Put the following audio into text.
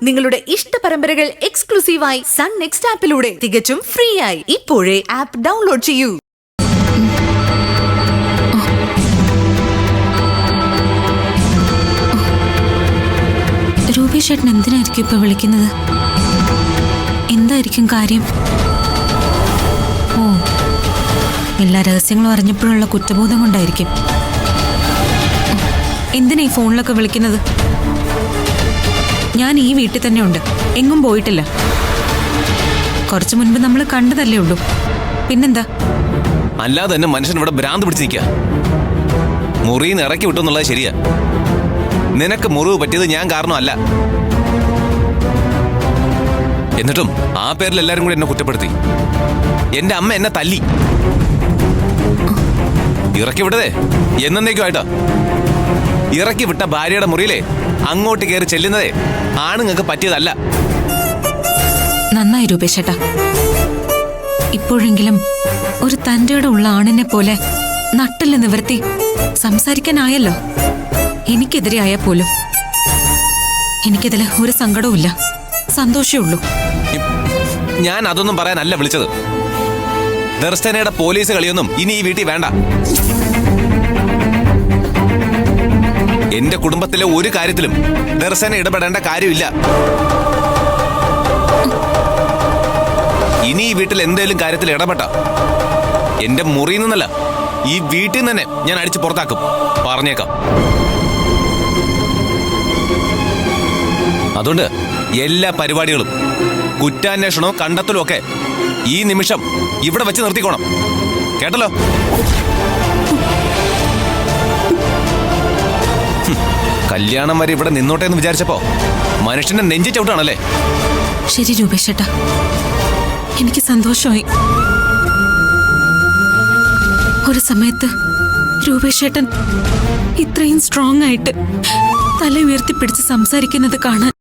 നിങ്ങളുടെ ഇഷ്ട പരമ്പരകൾ എക്സ്ക്ലൂസീവായി സൺ നെക്സ്റ്റ് ആപ്പിലൂടെ തികച്ചും ഫ്രീ ആയി ഇപ്പോഴേ ആപ്പ് ഡൗൺലോഡ് ചെയ്യൂ. രൂപേഷ് ചേട്ടൻ എന്തിനായിരിക്കും ഇപ്പൊ വിളിക്കുന്നത്? എന്തായിരിക്കും കാര്യം? ഓ, എല്ലാ രഹസ്യങ്ങളും അറിഞ്ഞപ്പോഴുള്ള കുറ്റബോധം കൊണ്ടായിരിക്കും. എന്തിനാ ഈ ഫോണിലൊക്കെ വിളിക്കുന്നത്? ഞാൻ ഈ വീട്ടിൽ തന്നെ ഉണ്ട്, എങ്ങും പോയിട്ടില്ല. കുറച്ചു മുൻപ് നമ്മൾ കണ്ടതല്ലേ ഉള്ളൂ, പിന്നെന്താ? അല്ലാതെ തന്നെ മനുഷ്യൻ ഇവിടെ ഭ്രാന്ത് പിടിച്ച് നിൽക്കുക. മുറിയിൽ നിന്ന് ഇറക്കി വിട്ടെന്നുള്ളത് ശരിയാ. നിനക്ക് മുറിവ് പറ്റിയത് ഞാൻ കാരണമല്ല. എന്നിട്ടും ആ പേരിൽ എല്ലാരും കൂടി എന്നെ കുറ്റപ്പെടുത്തി. എന്റെ അമ്മ എന്നെ തല്ലി. ഇറക്കി വിട്ടതേ എന്നേക്കുമായിട്ടാ. ഇറക്കി വിട്ട ഭാര്യയുടെ മുറിയിലെ അങ്ങോട്ട് കയറി ചെല്ലുന്നതേ ആണുങ്ങൾക്ക് പറ്റിയതല്ല. നന്നായി രൂപേഷ് ചേട്ടാ, ഇപ്പോഴെങ്കിലും ഒരു തന്റെയുടെ ഉള്ള ആണിനെ പോലെ നട്ടില് നിവർത്തി സംസാരിക്കാനായല്ലോ. എനിക്കെതിരെ ആയാൽ പോലും എനിക്കിതില് ഒരു സങ്കടവുമില്ല, സന്തോഷമേ ഉള്ളൂ. ഞാൻ അതൊന്നും പറയാനല്ല വിളിച്ചത്. ദർശനയുടെ പോലീസ് കളിയൊന്നും ഇനി ഈ വീട്ടിൽ വേണ്ട. എന്റെ കുടുംബത്തിലെ ഒരു കാര്യത്തിലും ദർശന ഇടപെടേണ്ട കാര്യമില്ല. ഇനി ഈ വീട്ടിൽ എന്തെങ്കിലും കാര്യത്തിൽ ഇടപെട്ട എന്റെ മുറിയിൽ നിന്നല്ല, ഈ വീട്ടിൽ നിന്ന് തന്നെ ഞാൻ അടിച്ചു പുറത്താക്കും. പറഞ്ഞേക്കാം. അതുകൊണ്ട് എല്ലാ പരിപാടികളും കുറ്റാന്വേഷണവും കണ്ടെത്തലും ഒക്കെ ഈ നിമിഷം ഇവിടെ വെച്ച് നിർത്തിക്കോണം. കേട്ടല്ലോ? കല്യാണം വരെ ഇവിടെ നിന്നോട്ടെ എന്ന് വിചാരിച്ചപ്പോ മനുഷ്യന്റെ നെഞ്ചി ചവിട്ടാണല്ലേ? ശരി രൂപേഷ് ചേട്ടാ, എനിക്ക് സന്തോഷമായി. ഒരു സമയത്ത് രൂപേഷ് ചേട്ടൻ ഇത്രയും സ്ട്രോങ് ആയിട്ട് തല ഉയർത്തിപ്പിടിച്ച് സംസാരിക്കുന്നത് കാണാൻ